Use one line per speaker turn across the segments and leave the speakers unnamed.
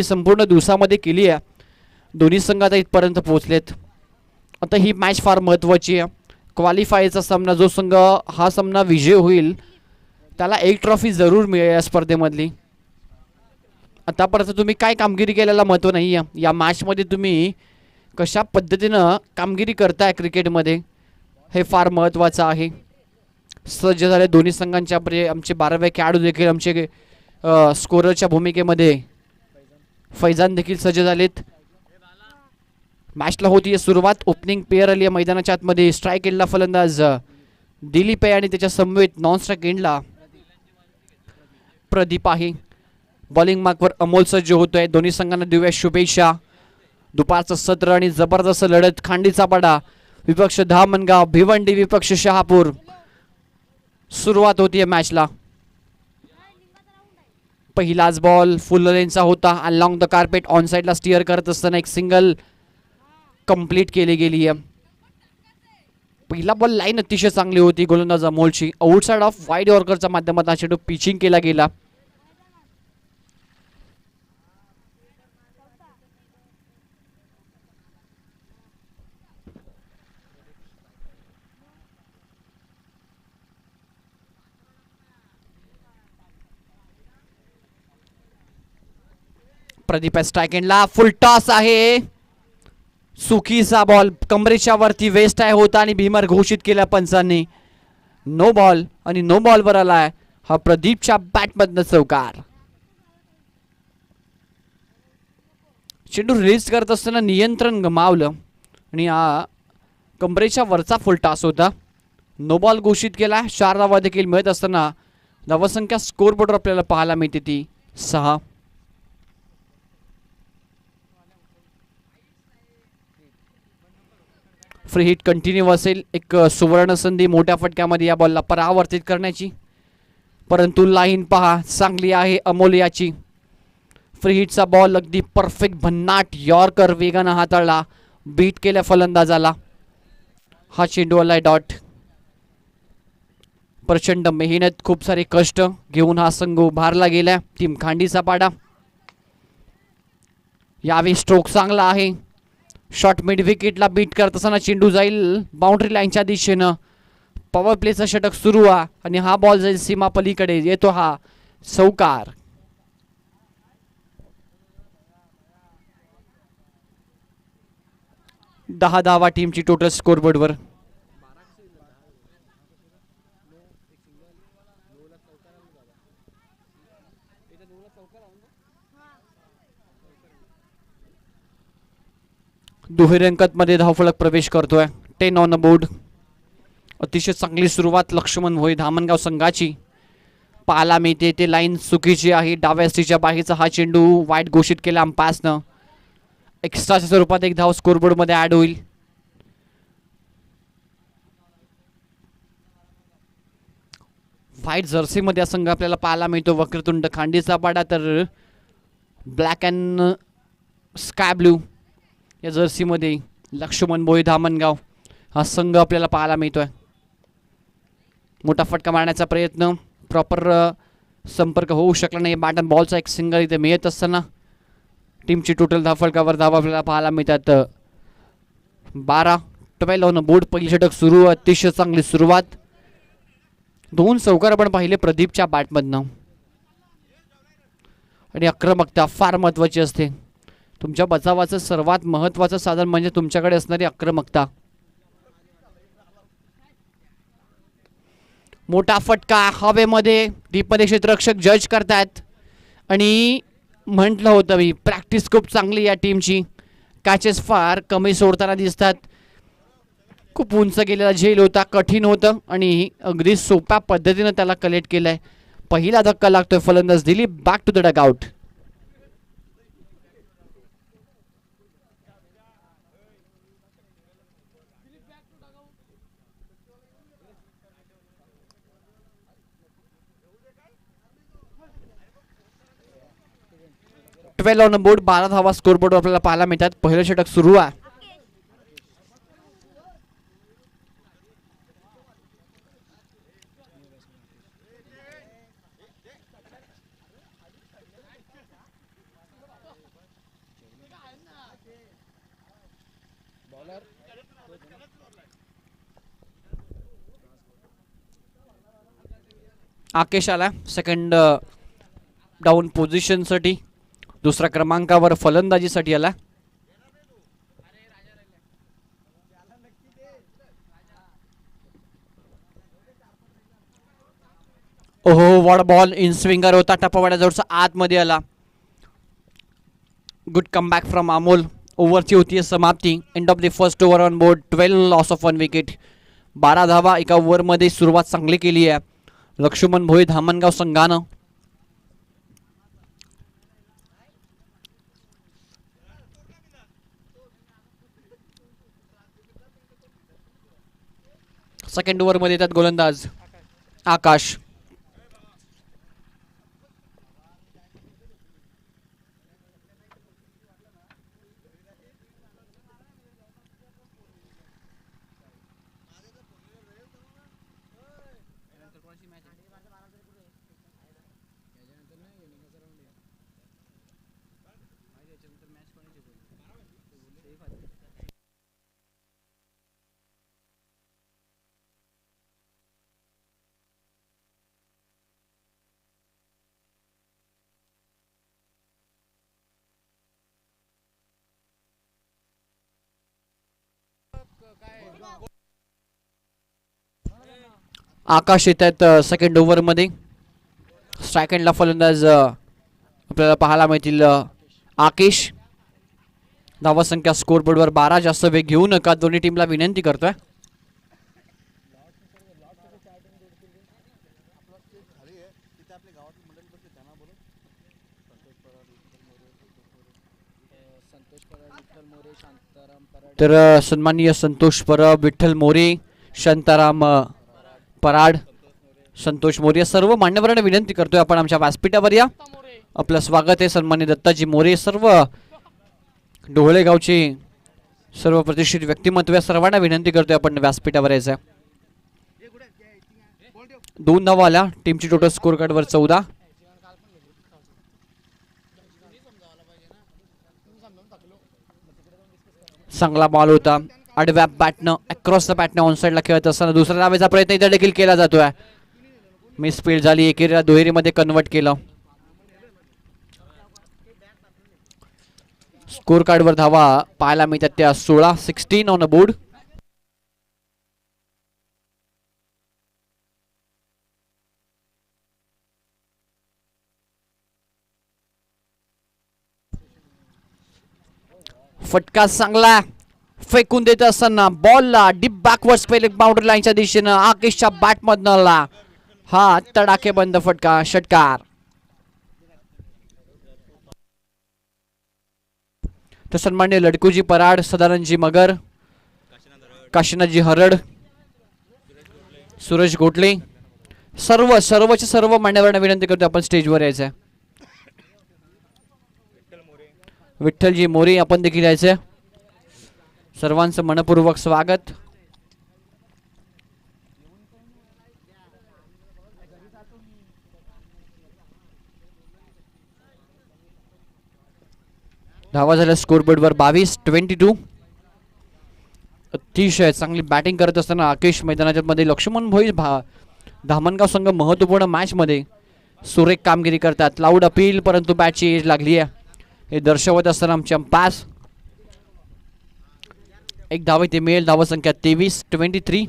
संपूर्ण दिवसामध्ये केली आहे. दोन्ही संघ आता इथपर्यंत पोहोचलेत. आता ही मॅच फार महत्त्वाची आहे. क्वालिफायरचा सामना, जो संघ हा सामना विजय होईल त्याला एक ट्रॉफी जरूर मिळेल या स्पर्धेमधली. आतापर्यंत तुम्ही काय कामगिरी केल्याला महत्त्व नाही आहे. या मॅचमध्ये तुम्ही कशा पद्धतीनं कामगिरी करताय क्रिकेटमध्ये हे फार महत्त्वाचं आहे. सज्ज झाले दोन्ही संघांच्या आमचे 12वे खेळाडू देखील आमचे स्कोररच्या भूमिकेमध्ये फैजान देखील सज्ज झालेत. मॅचला होती सुरुवात. ओपनिंग पेअर आली आहे मैदानाच्या आतमध्ये. स्ट्राईक एंडला फलंदाज दिलीप आहे आणि त्याच्या समवेत नॉन स्ट्राईक एंडला प्रदीप आहे. बॉलिंग मार्कवर अमोल सज्ज होतोय. दोन्ही संघांना देऊया शुभेच्छा. दुपारचं सत्र आणि जबरदस्त लढत. खांडीचा पाडा विपक्ष धामणगाव, भिवंडी विपक्ष शहापूर. सुरुवात होतीये मॅचला. पहिलाच बॉल फुल लेनचा होता. अलॉंग द कार्पेट ऑन साइडला स्टिअर करत असताना एक सिंगल कंप्लीट केली गेली आहे. पहिला बॉल लाईन अतिशय चांगली होती गोलंदाज अमोलची. आउटसाइड ऑफ वाईड यॉर्करच्या माध्यमातून चेंडू पिचिंग केला गेला. प्रदीप स्ट्राईक एंडला. फुल टॉस आहे. सुकीचा बॉल कमरेच्या वरती वेस्ट आहे होता आणि भीमर घोषित केला पंचांनी. नो बॉल आणि नो बॉल वर आलाय हा प्रदीपच्या बॅटमधनं चौकार. चेंडू रिलीज करत असताना नियंत्रण गमावलं आणि हा कमरेच्या वरचा फुल टॉस होता. नो बॉल घोषित केला. 4 धावा देखील मिळत असताना धावसंख्या स्कोरबोर्डवर आपल्याला पाहायला मिळते ती 6. फ्री हिट कंटिन्यू असेल. एक सुवर्ण संधी मोठ्या फटक्यामध्ये या बॉलला परावर्तित करण्याची, परंतु लाईन पहा चांगली आहे अमोलियाची. फ्री हिटचा बॉल अगदी परफेक्ट भन्नाट यॉर्कर वेगानं हाताळला, बीट केल्या फलंदाजाला. हा चेंडू आलाय डॉट. प्रचंड मेहनत, खूप सारे कष्ट घेऊन हा संघ उभारला गेला. टीम खांडीचा पाडा. यावेळी स्ट्रोक चांगला आहे. शॉट मिड विकेटला बीट करत असताना चेंडू जाईल बाउंड्री लाईनच्या दिशेनं. पॉवर प्लेचा षटक सुरू आहे आणि हा बॉल जाईल सीमा पलीकडे. येतो हा चौकार. दहा धावा टीमची टोटल स्कोरबोर्डवर. दुहेरी अंकात धावफलक प्रवेश करतोय. 10 ऑन द बोर्ड. अतिशय चांगली सुरुवात लक्ष्मण भोई धामणगाव संघाची पाहायला मिळते. ते लाईन चुकीची आहे. डाव्या स्टीच्या बाहेरचा हा चेंडू वाईट घोषित केला अंपायरनं. एक्स्ट्राच्या स्वरूपात एक धाव स्कोरबोर्डमध्ये ऍड होईल. व्हाईट जर्सीमध्ये हा संघ आपल्याला पाहायला मिळतो. वक्रतुंड खांडीचा पाडा तर ब्लॅक अँड स्काय ब्लू या जर्सीमध्ये लक्ष्मण भोई धामणगाव हा संघ आपल्याला पाहायला मिळतोय. मोठा फटका मारण्याचा प्रयत्न, प्रॉपर संपर्क होऊ शकला नाही. बॅट अँड बॉलचा एक सिंगल इथे मिळत असताना टीमची टोटल धावफलकावर धावा आपल्याला पाहायला मिळतात 12. 12 ऑन बोर्ड. पहिली षटक सुरू. अतिशय चांगली सुरुवात. 2 चौकार आपण पाहिले प्रदीपच्या बॅटमधनं. आणि आक्रमकता फार महत्वाची असते. तुमच्या बचावाचं सर्वात महत्वाचं साधन म्हणजे तुमच्याकडे असणारी आक्रमकता. मोठा फटका हवेमध्ये. डीपमध्ये क्षेत्ररक्षक जज करतात आणि म्हटलं होतं मी प्रॅक्टिस खूप चांगली या टीमची. कॅचेस फार कमी सोडताना दिसतात. खूप उंच गेलेला झेल होता, कठीण होतं आणि अगदी सोप्या पद्धतीनं त्याला कलेक्ट केलंय. पहिला धक्का लागतोय. फलंदाज Dilip back to the dugout. Twelve on board. 12 धावा स्कोरबोर्ड आपल्याला पाहायला मिळतात. पहिलं षटक सुरू आहे. आकेश आला सेकंड डाऊन पोझिशनसाठी, दुसऱ्या क्रमांकावर फलंदाजीसाठी आला. ओहो, वॉट बॉल इन स्विंगर होता, टप्पावाड्याजवळचा आतमध्ये आला. Good comeback from Amol. ओव्हरची होती समाप्ती. End of the first over on board. 12 loss of 1 wicket. 12 धावा एका ओव्हरमध्ये सुरुवात चांगली केली आहे लक्ष्मण भोई धामणगाव संघानं. सेकंड ओव्हरमध्ये येतात गोलंदाज आकाश. आकाश येत आहेत सेकंड ओव्हरमध्ये. स्ट्राईक एंडला फलंदाज आपल्याला पाहायला मिळतील आकेश. धावसंख्या स्कोरबोर्डवर 12. जास्त वेग घेऊ नका, दोन्ही टीमला विनंती करतोय. तर सन्माननीय संतोष परब, विठ्ठल मोरे, शांताराम पराड, संतोष मोरे, सर्व मान्यवरांना विनंती करतोय आपण आमच्या व्यासपीठावर या. आपलं स्वागत आहे. सन्माननीय दत्ताजी मोरे, सर्व ढोळे गावचे सर्व प्रतिष्ठित व्यक्तिमत्व या सर्वांना विनंती करतोय आपण व्यासपीठावर यायचं. 2 धावा आल्या. टीमची टोटल स्कोर कार्डवर 14. चांगला बॉल होता. आडव्या बॅटनं अक्रॉस द बॅटनं ऑन साईडला खेळत असताना दुसऱ्या धावेचा प्रयत्न इथे देखील केला जातोय. मिस फील्ड झाली. एकेरीला दुहेरीमध्ये कन्वर्ट केलं. स्कोर कार्डवर धावा पाहायला मिळतात त्या 16. 16 ऑन अ बोर्ड. फटका चांगला फेकून देत असताना बॉलला डीप बॅकवर्ड स्पेल बाउंड्री लाईनच्या दिशेनं आकेशच्या बॅटमधनं आला. हा तडाखेबंद फटका, षटकार. तर सन्मान्य लडकूजी पराड, सदानंदजी मगर, काशीनाथजी हरड, सुरेश गोटले, सर्व मान्यवरांना विनंती करतो आपण स्टेजवर यायचं. विठ्ठलजी मोरे आपण देखील यायचं. सर्वांचं मनपूर्वक स्वागत. धावा झाल्या स्कोरबोर्डवर 22. 22. अतिशय चांगली बॅटिंग करत असताना आकेश मैदानाच्या मध्ये लक्ष्मण भोई धामणगाव संघ महत्वपूर्ण मॅच मध्ये सुरेख कामगिरी करतात. लाऊड अपील, परंतु बॅटची एज लागली आहे हे दर्शवत असताना आमचे अंपायर. एक धाव इथे मिळेल. धावा संख्या 23. 23.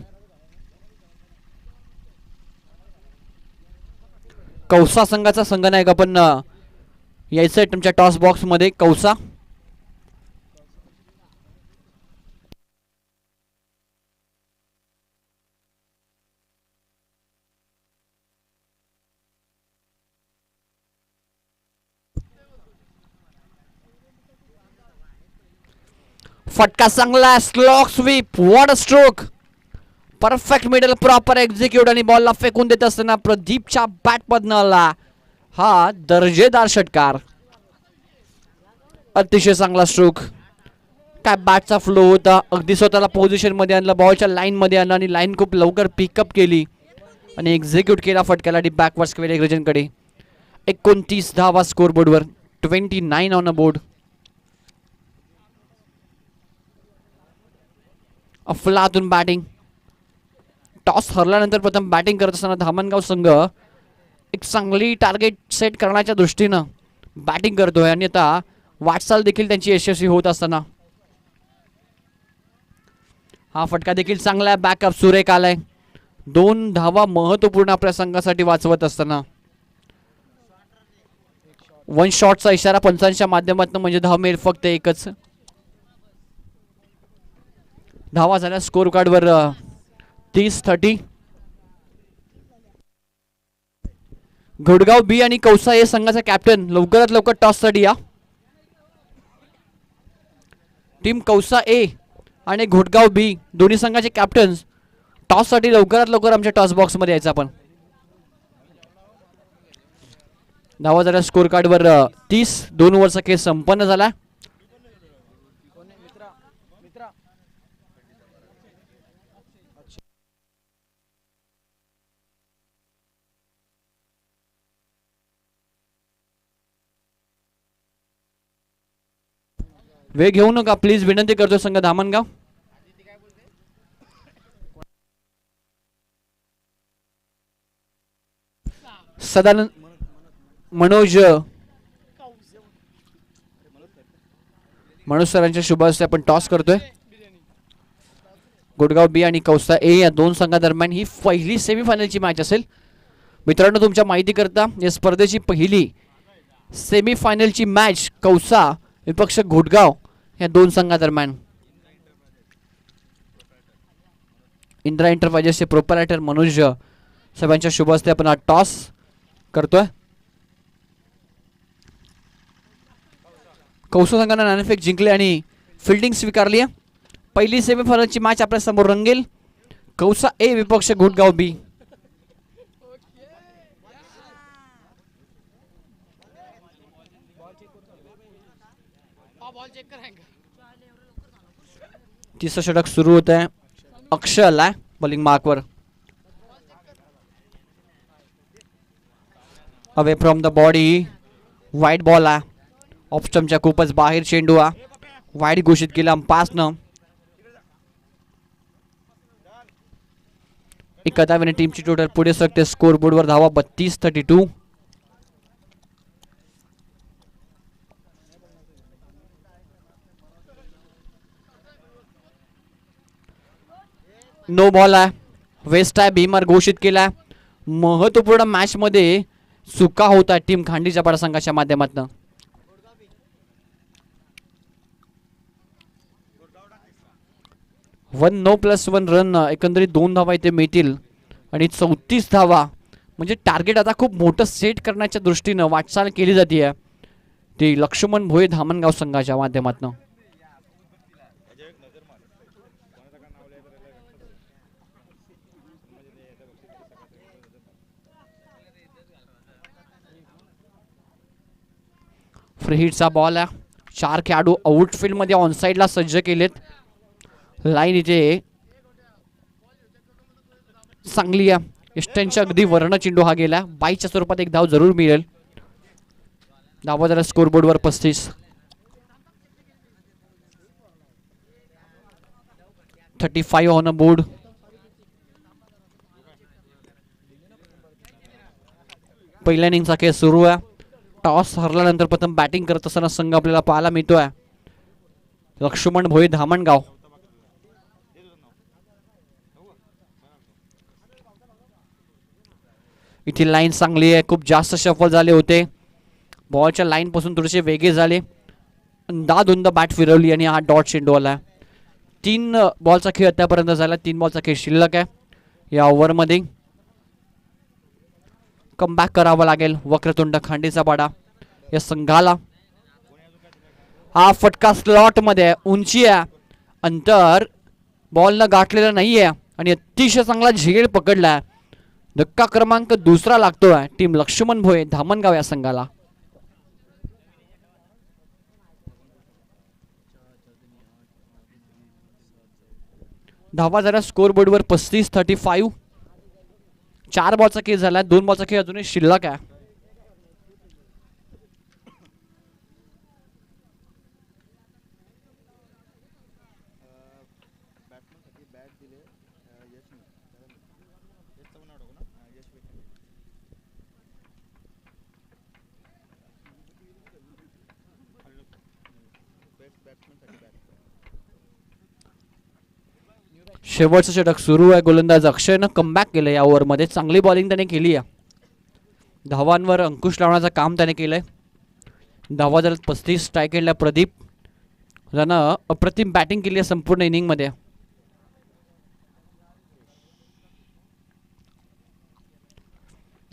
कौसा संघाचा संघनायक आपण यायचंय तुमच्या टॉस बॉक्स मध्ये. कौसा फटका चांगला. Slog sweep, what a stroke. Perfect middle, proper execute आणि बॉलला फेकून देत असताना प्रदीपच्या बॅट मधनं आला हा दर्जेदार षटकार. अतिशय चांगला स्ट्रोक. काय बॅटचा फ्लो होता. अगदी स्वतःला पोझिशन मध्ये आणलं, बॉलच्या लाईन मध्ये आणलं आणि लाईन खूप लवकर पिकअप केली आणि एक्झिक्यूट केला फटक्याला डी बॅकवर्ड स्क्वेअर एग्रेजनकडे. 29 धावा स्कोरबोर्डवर. 29 ऑन अ बोर्ड. अफलातून बॅटिंग. टॉस हरल्यानंतर प्रथम बॅटिंग करत असताना धामणगाव संघ एक चांगली टार्गेट सेट करण्याच्या दृष्टीनं बॅटिंग करतोय आणि आता वाटचाल देखील त्यांची यशस्वी होत असताना हा फटका देखील चांगला आहे. बॅकअप सुरेख आलाय. 2 धावा महत्वपूर्ण आपल्या संघासाठी वाचवत असताना वन शॉटचा इशारा पंचांच्या माध्यमातून म्हणजे धाव मिळेल फक्त एकच. धावा झाल्या स्कोर कार्डवर 30-30. घोडगाव बी आणि कौसा ए संघाचा कॅप्टन लवकरात लवकर टॉससाठी या. टीम कौसा ए आणि घोटगाव बी दोन्ही संघाचे कॅप्टन टॉससाठी लवकरात लवकर आमच्या टॉस बॉक्समध्ये यायचं आपण. धावा झाल्या स्कोर कार्डवर 30. 2 ओव्हरचा खेळ संपन्न झाला. वेळ घेऊ नका प्लीज, विनंती करतोय संघ धामणगाव. सदानंद मनोज सरांच्या शुभ हस्ते आपण टॉस करतोय. गुडगाव बी आणि कौसा ए या दोन संघादरम्यान ही पहिली सेमीफायनलची मॅच असेल. मित्रांनो, तुमच्या माहिती करता या स्पर्धेची पहिली सेमीफायनलची मॅच कौसा विपक्ष घोटगाव या दोन संघादरम्यान. इंद्रा एंटरप्राइजेसचे प्रोपरायटर मनोज साहेबांच्या शुभ हस्ते आपण हा टॉस करतोय. कौसा संघाने नाणेफेक जिंकले आणि फिल्डिंग स्वीकारली आहे. पहिली सेमीफायनलची मॅच आपल्या समोर रंगेल. कौसा ए विपक्ष घोटगाव बी. तिसरं षटक सुरू होत आहे. अक्षय आलाय बॉलिंग मार्कवर. Away from the body wide ball आहे. ऑफ स्टंपच्या खूपच बाहेर चेंडू हा वाईट घोषित केला अंपायरनं. एका धावेने टीमची टोटल पुढे सरकते. स्कोर बोर्डवर धावा 32-32. नो बॉल आहे. वेस्ट आहे. भीमार घोषित केला. महत्वपूर्ण मॅच मध्ये चुका होता टीम खांडीच्या पाडा संघाच्या माध्यमातून. नो प्लस 1 रन एकंदरीत 2 धावा इथे मिळतील आणि 34 धावा म्हणजे टार्गेट आता खूप मोठं सेट करण्याच्या दृष्टीनं वाटचाल केली जाते ती लक्ष्मण भोये धामणगाव संघाच्या माध्यमातून. फ्री हिटचा बॉल आहे. 4 खेळाडू आउटफील्ड मध्ये ऑनसाइडला सज्ज केलेत. लाईन इथे चांगली आहे. इष्टांच्या अगदी वर्ण चेंडू हा गेला. बाईच्या स्वरूपात एक धाव जरूर मिळेल. धावा जरा स्कोर बोर्डवर 35. 35 ऑन अ बोर्ड. पहिल्या इनिंगचा खेळ सुरू आहे. टॉस हरल्यानंतर प्रथम बॅटिंग करत असताना संघ आपल्याला पाहायला मिळतोय लक्ष्मण भोये धामणगाव. इथे लाईन चांगली आहे. खूप जास्त शफल झाले होते. बॉलच्या लाईन पासून थोडेसे वेगळे झाले. अंदाधुंद बॅट फिरवली आणि हा डॉट चेंडू आला. 3 बॉलचा खेळ आतापर्यंत झाला. 3 बॉलचा खेळ शिल्लक आहे या ओव्हरमध्ये. कमबॅक करावा लागेल वक्रतुंड खांडेचा पाडा या संघाला. हा फटका स्लॉट मध्ये उंची आहे. अंतर बॉल न गाठलेला नाहीये आणि अतिशय चांगला झेल पकडलाय. धक्का क्रमांक 2 लागतोय टीम लक्ष्मण भोये धामणगाव या संघाला. धावा जरा स्कोर बोर्डवर 35-35. 4 बॉलचा खेळ झाला. 2 बॉलचा खेळ अजूनही शिल्लक आहे. शेवटचं षटक सुरू आहे. गोलंदाज अक्षयनं कमबॅक केलं या ओव्हरमध्ये. चांगली बॉलिंग त्याने केली आहे. धावांवर अंकुश लावण्याचं काम त्याने केलंय. धावा झाल्यात 35. स्ट्राईक एंडला प्रदीप. त्यानं अप्रतिम बॅटिंग केली आहे संपूर्ण इनिंगमध्ये.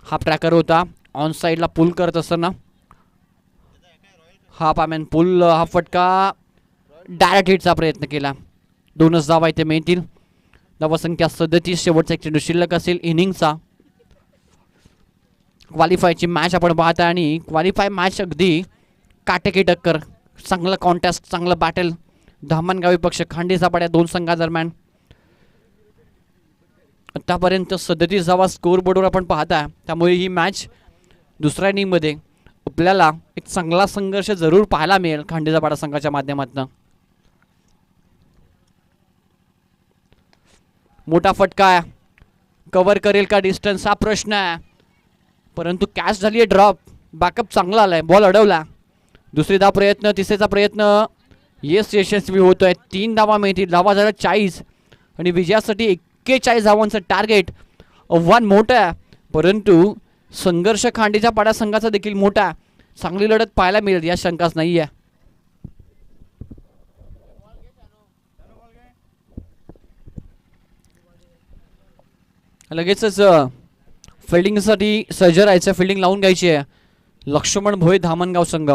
हा ट्रॅकर होता ऑन साईडला पुल करत असताना. हा पामॅन पुल, हा फटका डायरेक्ट हिटचा प्रयत्न केला. 2च धावा इथे मिळतील. धावसंख्या 37. शेवटचा एक चेंडू शिल्लक असेल इनिंगचा. क्वालिफायची मॅच आपण पाहता आणि क्वालिफाय मॅच अगदी काटेकी टक्कर, चांगलं कॉन्टेस्ट, चांगलं बॅटल. धामणगावी पक्ष खांडी सापाड्या दोन संघादरम्यान आतापर्यंत 37 धावा स्कोर बोर्डवर आपण पाहता. त्यामुळे ही मॅच दुसऱ्या इनिंगमध्ये आपल्याला एक चांगला संघर्ष जरूर पाहायला मिळेल खांडी सापाडा संघाच्या माध्यमातून. मोठा फटका कव्हर करेल का डिस्टन्स हा प्रश्न आहे, परंतु कॅच झाली आहे ड्रॉप. बॅकअप चांगला आलाय, बॉल अडवला. दुसरीदा प्रयत्न, तिसरीचा प्रयत्न येस यशस्वी होतोय. 3 धावा मिळतील. धावा झाल्या 40 आणि विजयासाठी 41 धावांचं टार्गेट. आव्हान मोठं आहे, परंतु संघर्ष खांडीच्या पाडा संघाचा देखील मोठा. चांगली लढत पाहायला मिळेल या शंकाच नाही आहे. लगेचच फिल्डिंगसाठी सज्ज राहायचं. फिल्डिंग लावून घ्यायची आहे लक्ष्मण भोये धामणगाव संघ.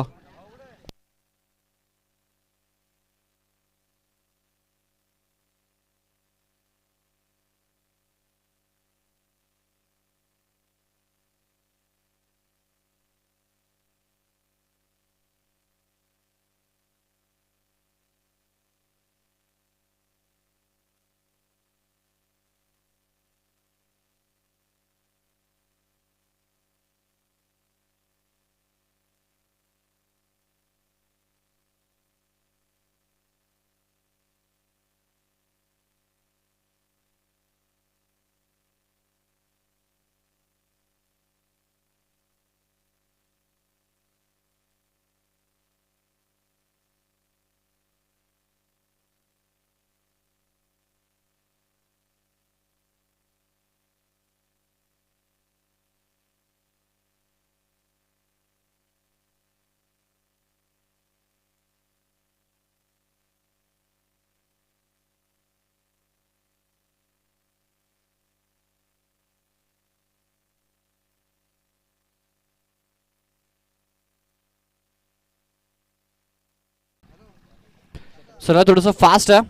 सगळं थोडंसं फास्ट आहे.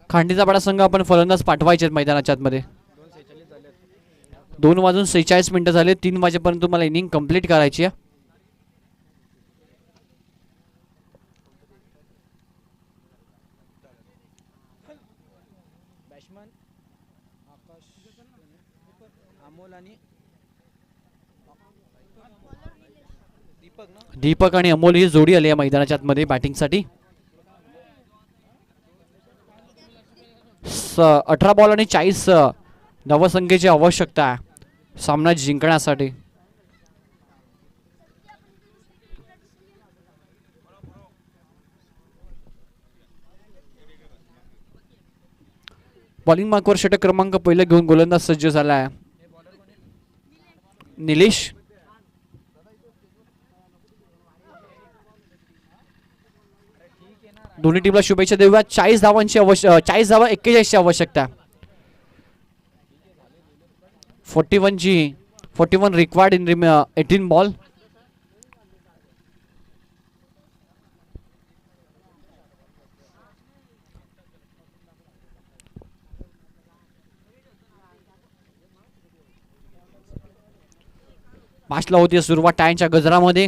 खांडीचा पाडा संघ आपण फलंदाज पाठवायचे मैदानाच्या आतमध्ये. 2:46 झाले. 3 वाजेपर्यंत तुम्हाला इनिंग कंप्लीट करायची आहे. दीपक आणि अमोल ही जोडी आली आहे मैदानाच्या आतमध्ये बॅटिंगसाठी. 18 बॉल आणि 40 धावसंख्येची आवश्यकता आहे सामना जिंकण्यासाठी. बॉलिंग मार्कवर षटक क्रमांक पहिला घेऊन गोलंदाज सज्ज झाला आहे निलेश. दोन्ही टीमला शुभेच्छा देऊया. 40 धावांची 40 धावा 41ची आवश्यकता. 41 रिक्वायर्ड इन 18 बॉल. मॅचला होती सुरुवात टाळ्यांच्या गजरामध्ये.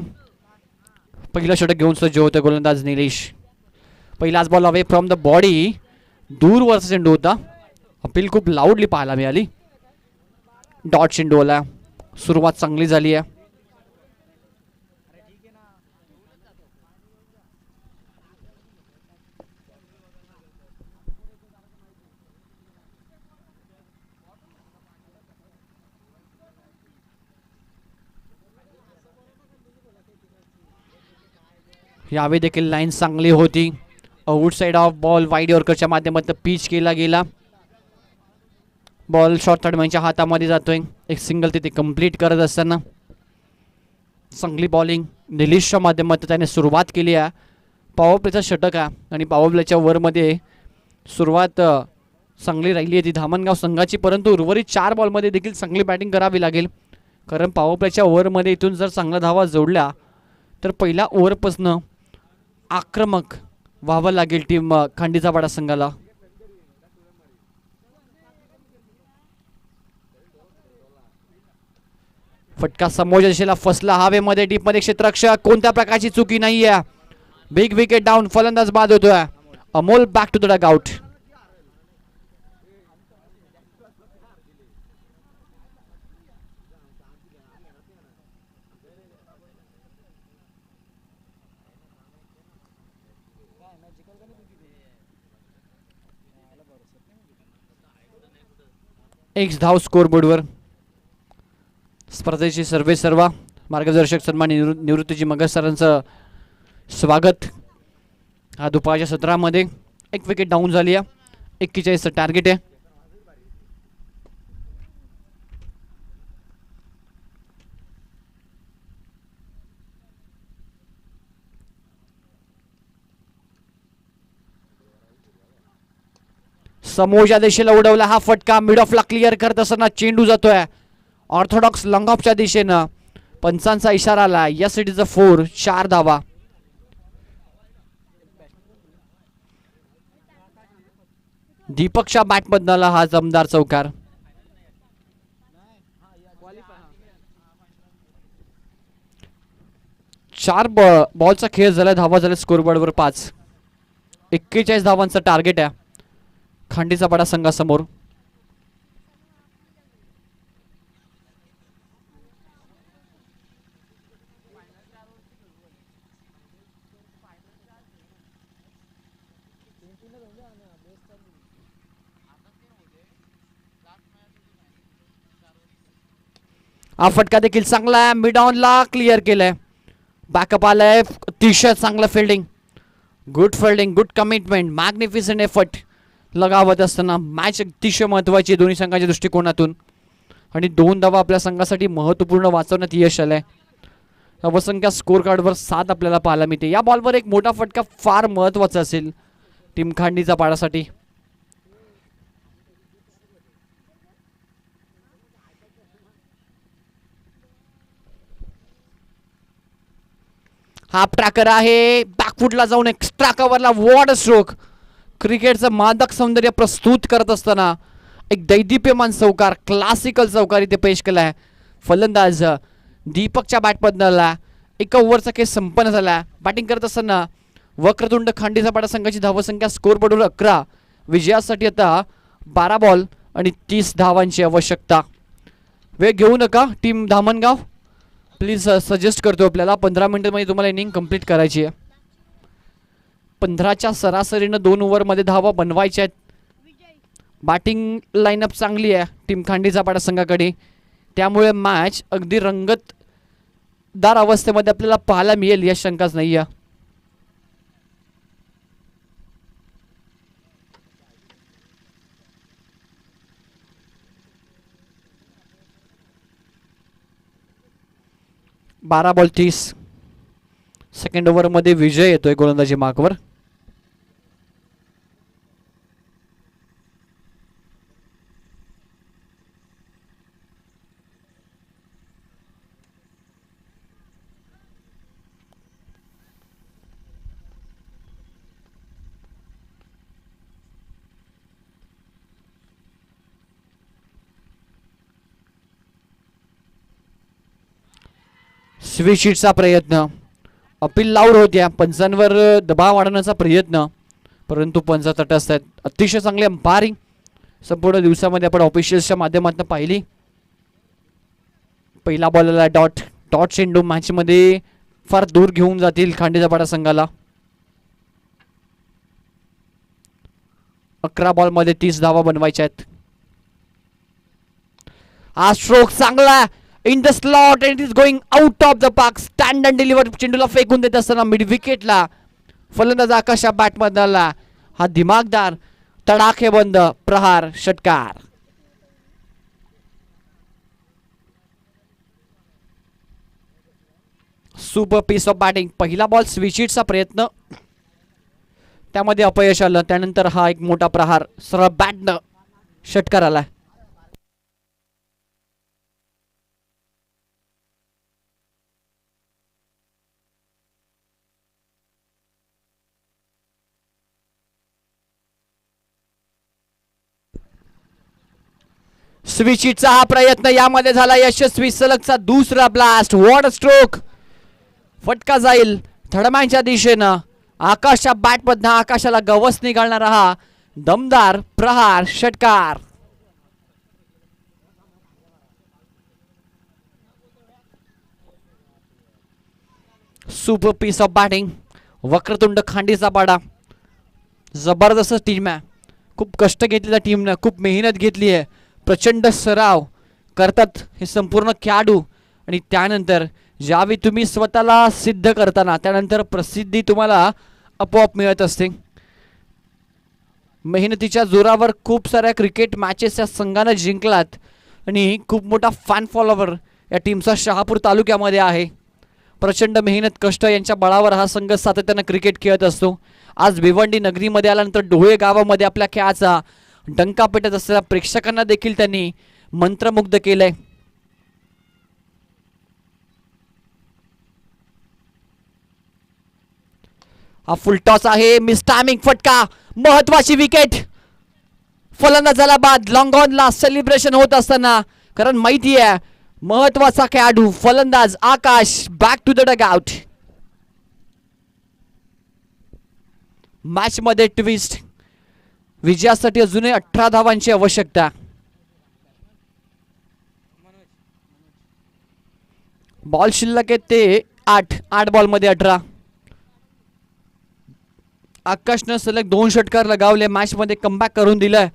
पहिलं षटक घेऊन सज्ज होतं गोलंदाज निलेश. पहिलाच ball away from the body, दूरवरचा चेंडू होता. अपील खूप लाऊडली पाहायला मिळाली. डॉट चेंडू आला. सुरुवात चांगली झाली आहे. यावेळी देखील लाईन चांगली होती. आउटसाइड ऑफ बॉल वाईड यॉर्करच्या माध्यमातून पिच केला गेला. बॉल शॉर्ट थर्डमॅनच्या हातामध्ये जातोय. एक सिंगल तिथे कंप्लीट करत असताना चांगली बॉलिंग निलेशच्या माध्यमातून त्याने सुरुवात केली आहे. पॉवर प्लेचा षटक आहे आणि पॉवर प्लेच्या वरमध्ये सुरुवात चांगली राहिली आहे ती धामणगाव संघाची. परंतु उर्वरित 4 बॉलमध्ये देखील चांगली बॅटिंग करावी लागेल, कारण पॉवर प्लेच्या ओव्हरमध्ये इथून जर चांगला धावा जोडल्या तर पहिल्या ओव्हरपासून आक्रमक व्हावं लागेल टीम खांडीचा पाडा संघाला. फटका समोरच्या दिशेला फसला हवेमध्ये डीपमध्ये. क्षेत्ररक्षक कोणत्या प्रकारची चुकी नाही आहे. Big wicket down. फलंदाज बाद होतोय. Amol back to the dugout. एक धाव स्कोर बोर्डवर. स्पर्धेची सर्वे सर्वा मार्गदर्शक सन्मान निवृत्तीजी मगर सरांचं स्वागत. हा दुपारच्या सत्रामध्ये एक विकेट डाऊन झाली आहे. 41 टार्गेट आहे. समोरच्या दिशेला उडवला हा फटका. मिड ऑफला क्लिअर करत असताना चेंडू जातोय ऑर्थोडॉक्स लॉंग ऑफच्या दिशेनं. पंचांचा इशारा आला. Yes it is a 4. 4 धावा. दीपकच्या बॅटमधनं हा जमदार चौकार. चार बॉलचा खेळ झाला. धावा झाल्या स्कोरबोर्डवर 5. 41 धावांचं टार्गेट आहे खांडीचा पाडा संघासमोर. हा फटका देखील चांगला आहे. मिड ऑनला क्लिअर केलाय. बॅकअप आलाय. अतिशय चांगलं fielding. Good fielding, good commitment, magnificent effort लगावत असताना मॅच अतिशय महत्त्वाची दोन्ही संघाच्या दृष्टिकोनातून. आणि 2 धावा आपल्या संघासाठी महत्त्वपूर्ण वाचवण्यात यश आलंय. धावसंख्या स्कोर कार्डवर 7 आपल्याला पाहायला मिळते. या बॉलवर एक मोठा फटका फार महत्त्वाचा असेल टीम खांडीचा पाडासाठी. हाफ ट्रॅकर आहे. बॅकफुटला जाऊन एक्स्ट्रा कव्हरला. What a stroke. क्रिकेटचं मादक सौंदर्य प्रस्तुत करत असताना एक दैदिप्यमान चौकार, क्लासिकल चौकार इथे पेश केला आहे. फलंदाज दीपकच्या बॅटमधला. एका ओव्हरचा खेळ संपन्न झाला. बॅटिंग करत असताना वक्रतुंड खांडीचा पाडा संघाची धावसंख्या स्कोर बोर्डवर 11. विजयासाठी आता 12 बॉल आणि 30 धावांची आवश्यकता. वेळ घेऊ नका टीम धामणगाव. प्लीज सजेस्ट करतो आपल्याला 15 मिनिटांमध्ये तुम्हाला इनिंग कंप्लीट करायची आहे. 15च्या सरासरीनं 2 ओव्हरमध्ये धावा बनवायच्या आहेत. बॅटिंग लाईनअप चांगली आहे टीम खांडीचा पाडा संघाकडे. त्यामुळे मॅच अगदी रंगतदार अवस्थेमध्ये आपल्याला पाहायला मिळेल या शंकाच नाही आहे. बारा बॉल 30. सेकंड ओव्हरमध्ये विजय येतोय गोलंदाजी मार्कवर. स्विचिटचा प्रयत्न. अपील लाऊड होत्या. पंचांवर दबाव वाढवण्याचा प्रयत्न, परंतु पंच तटस्थ आहेत. अतिशय चांगली अंपायरिंग संपूर्ण दिवसामध्ये आपण ऑफिशियल्सच्या माध्यमातून पाहिली. पहिला बॉलला डॉट डॉट चेंडू मॅचमध्ये फार दूर घेऊन जातील खांडीचा पाडा संघाला. 11 बॉलमध्ये 30 धावा बनवायच्या आहेत. हा स्ट्रोक चांगला. In the slot and it is going out of the park. Stand and deliver चेंडूला फेकून देत असताना मिड विकेटला फलंदाज आकाशा बॅटमधला हा दिमागदार तडाखेबंद प्रहार षटकार. Super piece of batting. पहिला बॉल स्विचिटचा प्रयत्न, त्यामध्ये अपयश आलं. त्यानंतर हा एक मोठा प्रहार सरळ बॅटनं षटकार आला. स्विचिटचा हा प्रयत्न यामध्ये झाला यशस्वी. सलगचा दुसरा ब्लास्ट. What stroke. फटका जाईल थडमॅनच्या दिशेनं. आकाशच्या बॅटमधनं आकाशाला गवस निघालणारा हा दमदार प्रहार षटकार. Super piece of batting. Vakratund खांडीचा पाडा. जबरदस्त टीम आहे. खूप कष्ट घेतलेल्या टीमनं, खूप मेहनत घेतली आहे. प्रचंड सराव करतात हे संपूर्ण खेळाडू. आणि त्यानंतर ज्यावेळी तुम्ही स्वतःला सिद्ध करताना त्यानंतर प्रसिद्धी तुम्हाला आपोआप मिळत असते. मेहनतीच्या जोरावर खूप साऱ्या क्रिकेट मॅचेस या संघानं जिंकलात आणि खूप मोठा फॅन फॉलोवर या टीमचा शहापूर तालुक्यामध्ये आहे. प्रचंड मेहनत कष्ट यांच्या बळावर हा संघ सातत्यानं क्रिकेट खेळत असतो. आज भिवंडी नगरीमध्ये आल्यानंतर डोळे गावामध्ये आपल्या खेळाचा डंका पेटत असलेल्या प्रेक्षकांना देखील त्यांनी मंत्रमुग्ध केलंय. हा फुलटॉस आहे. मिस टायमिंग फटका. महत्वाची विकेट. फलंदाजाला बाद. लॉंग ऑनला सेलिब्रेशन होत असताना, कारण माहिती आहे महत्वाचा खेळाडू फलंदाज Akash back to the dugout. Match मध्ये ट्विस्ट. विजयासाठी अजूनही 18 धावांची आवश्यकता. बॉल शिल्लक आहे ते 8 बॉल मध्ये 18. आकाशनं सलग 2 षटकार लगावले. मॅच मध्ये कमबॅक करून दिलाय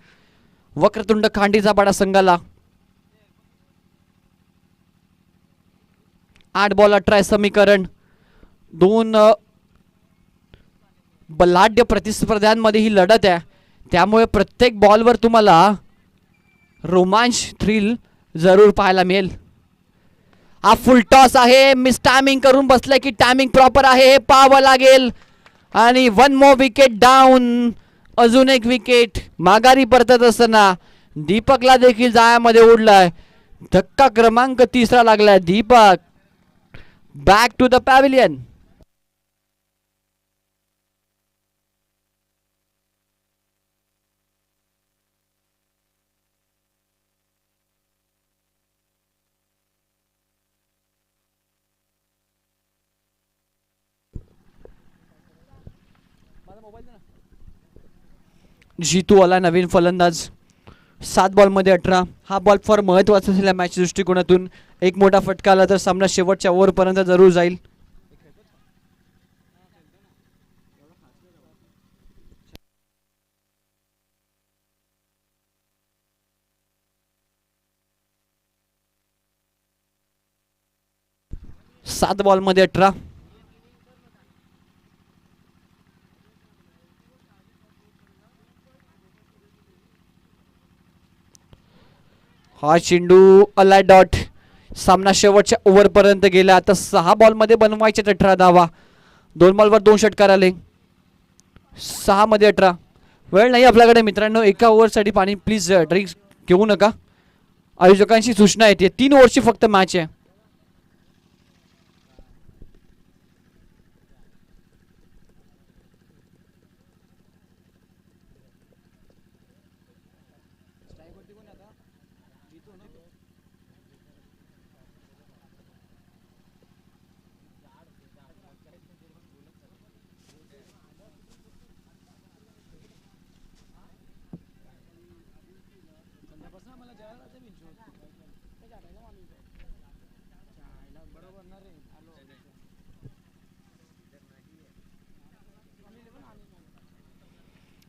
वक्रतुंड खांडीचा पाडा संघाला. 8 बॉल 18 समीकरण. 2 बलाढ्य प्रतिस्पर्ध्यांमध्ये ही लढत आहे, त्यामुळे प्रत्येक बॉलवर तुम्हाला रोमांच थ्रिल जरूर पाहायला मिळेल. हा फुल टॉस आहे. मिस टायमिंग करून बसलाय की टायमिंग प्रॉपर आहे हे पाहावं लागेल. आणि 1 मोर विकेट डाऊन. अजून एक विकेट माघारी परतत असताना दीपकला देखील जाळ्यामध्ये उडलाय. धक्का क्रमांक 3 लागलाय. Deepak back to the pavilion. Jitu आला नवीन फलंदाज. 7 बॉल मध्ये 18. हा बॉल फार महत्वाचा असलेल्या मॅच दृष्टिकोनातून. एक मोठा फटका आला तर सामना शेवटच्या ओव्हर पर्यंत जरूर जाईल. सात बॉल मध्ये 18. हा चेंडू अला डॉट. सामना शेवटच्या ओव्हर पर्यंत गेला. आता 6 बॉल मध्ये बनवायचे 18 धावा. 2 बॉलवर 2 षटकार आले. 6 मध्ये 18. वेळ नाही आपल्याकडे मित्रांनो. एका ओव्हरसाठी पाणी प्लीज ड्रिंक घेऊ नका. आयोजकांची सूचना येते. 3 ओव्हरची फक्त मॅच आहे.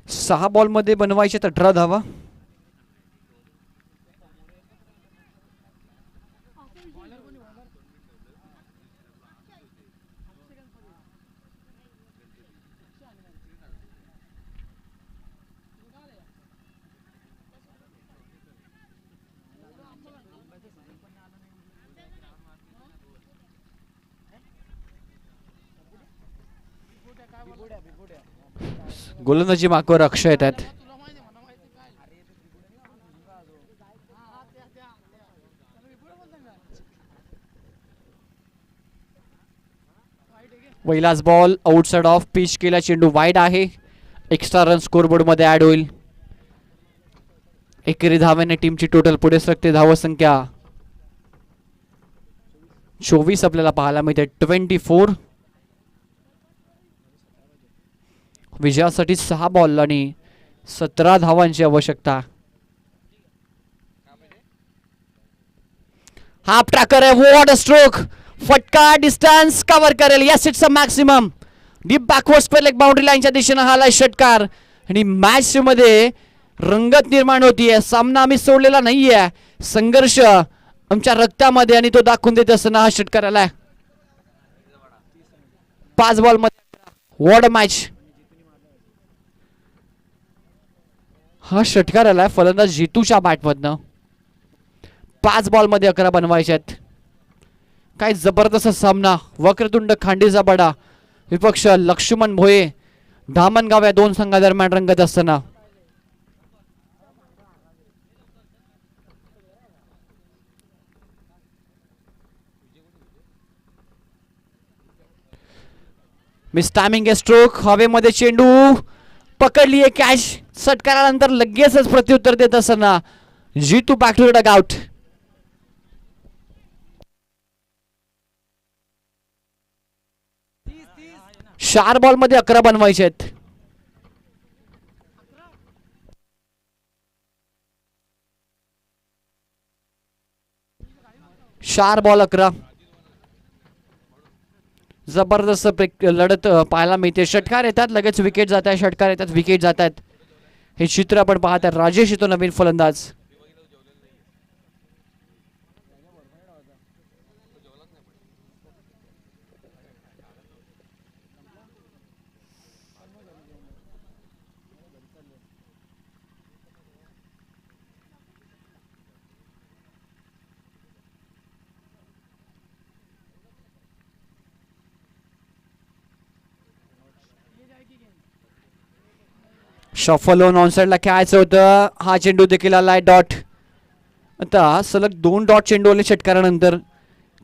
सहा बॉल मध्ये बनवायचे 18 धावा. गोलंदाजी मार्कवर अक्षय येत आहेत. पहिलाच बॉल आउटसाइड ऑफ पिच केला, चेंडू वाईड आहे. एक्स्ट्रा रन स्कोरबोर्ड मध्ये ऍड होईल. एकेरी धाव्याने टीमची टोटल पुढे सरकते. धावसंख्या 24 आपल्याला पाहायला मिळते. 24. विजयासाठी 6 बॉल आणि 17 धावांची आवश्यकता. हाफ ट्रॅकर आहे. What a stroke. फटका डिस्टन्स कव्हर करेल. Yes, it's a maximum. Deep backward spell एक बाउंड्री लाईनच्या दिशेने हाला षटकार आणि मॅच मध्ये रंगत निर्माण होतीये. सामना आम्ही सोडलेला नाहीये. संघर्ष आमच्या रक्तामध्ये आणि तो दाखवून देत असताना हा षटकार आलाय. 5 बॉल मध्ये वॉट अ मॅच. हा षटकार आलाय फलंदाज जितूच्या बॅटमधनं. 5 बॉल मध्ये 11 बनवायचे आहेत. काय जबरदस्त सामना. वक्रतुंड खांडीचा बडा विपक्ष लक्ष्मण भोये धामणगाव या दोन संघादरम्यान रंगत असताना मिस टायमिंग आहे. स्ट्रोक हवेमध्ये चेंडू पकडली आहे. कॅच षटकारानंतर लगेचच प्रत्युत्तर देत असताना जितू बॅक टू द डगआउट. चार बॉल मध्ये 11 बनवायचे आहेत. चार बॉल 11. जबरदस्त लढत पाहायला मिळते. षटकार येतात लगेच विकेट जात आहे. षटकार येतात विकेट जात आहेत. हे चित्र आपण पाहत आहे. राजेश येतो नवीन फलंदाज. शफल होऊन ऑनसाइडला खेळायचं होतं. हा चेंडू देखील आलाय डॉट. आता सलग 2 डॉट चेंडू आले षटकारानंतर.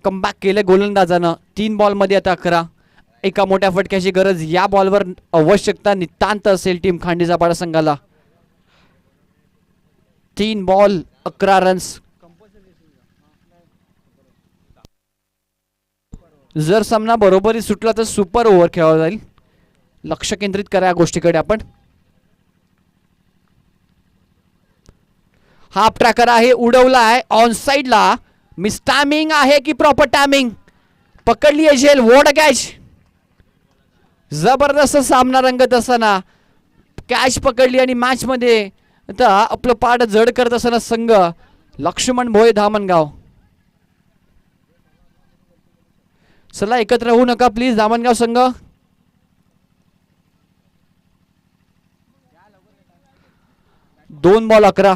कमबॅक केले गोलंदाजानं. 3 बॉल मध्ये आता 11. एका मोठ्या फटक्याची गरज या बॉलवर आवश्यकता नितांत असेल टीम खांडीचा पाडा संघाला. 3 बॉल 11 रन्स. जर सामना बरोबरी सुटला तर सुपर ओव्हर खेळला जाईल. लक्ष केंद्रित करा या गोष्टीकडे आपण. हाफ ट्रॅकर आहे. उडवला आहे ऑन साइडला. मिस टायमिंग आहे की प्रॉपर टायमिंग. पकडली आहे झेल. What a catch. जबरदस्त सामना रंगत असताना कॅच पकडली आणि मॅच मध्ये आता आपलं पाठ जड करत असताना संघ लक्ष्मण भोये धामणगाव. चला एकत्र होऊ नका प्लीज धामणगाव संघ. दोन बॉल 11.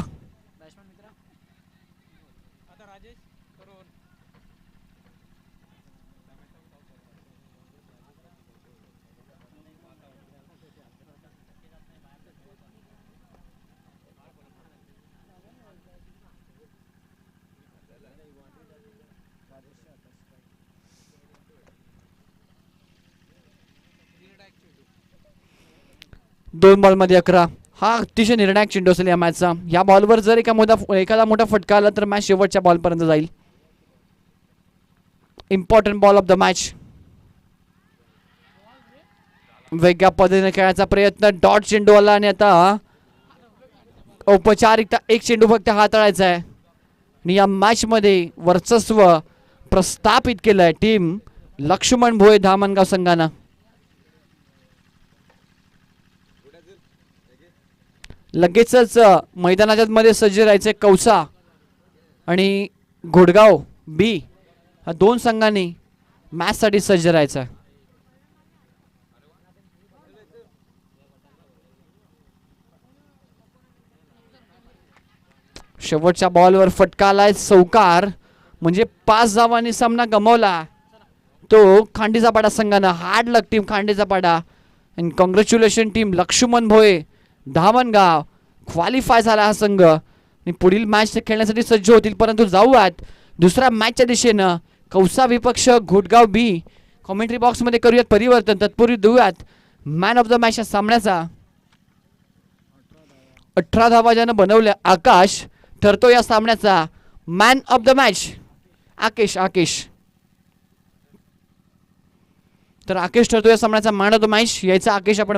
दोन बॉल मध्ये 11. हा अतिशय निर्णायक चेंडू असेल या मॅचचा. या बॉलवर जर एखादा मोठा फटका आला तर मॅच शेवटच्या बॉलपर्यंत जाईल. Important ball of the match. वेगळ्या पद्धतीने खेळायचा प्रयत्न. डॉट चेंडू आला आणि आता औपचारिकता एक चेंडू फक्त हाताळायचा आहे आणि या मॅच मध्ये वर्चस्व प्रस्थापित केलंय टीम लक्ष्मण भोये धामणगाव संघानं. लगेचच मैदानाच्या मध्ये सज्ज राहायचे कौसा आणि घोडगाव बी या दोन संघांनी मॅच साठी सज्ज राहायचं. शेवटच्या बॉलवर फटका आलाय. चौकार म्हणजे 5 धावांनी सामना गमावला तो खांडीचा पाडा संघानं. हार्ड लक टीम खांडीचा पाडा. And congratulation team Laxman Bhoye Dhamangaon. Qualify झाला हा संघ आणि पुढील मॅच खेळण्यासाठी सज्ज होतील. परंतु जाऊयात दुसऱ्या मॅचच्या दिशेनं. कौसा विपक्ष घोटगाव बी. कॉमेंट्री बॉक्समध्ये करूयात परिवर्तन. तत्पूर्वी देऊयात मॅन ऑफ द मॅच या सामन्याचा. 18 धावा ज्यानं बनवल्या आकाश ठरतो या सामन्याचा man of the match. Aakesh तर आकेश ठरतो या सामन्याचा मॅन ऑफ द मॅच. यायचा आकेश आपण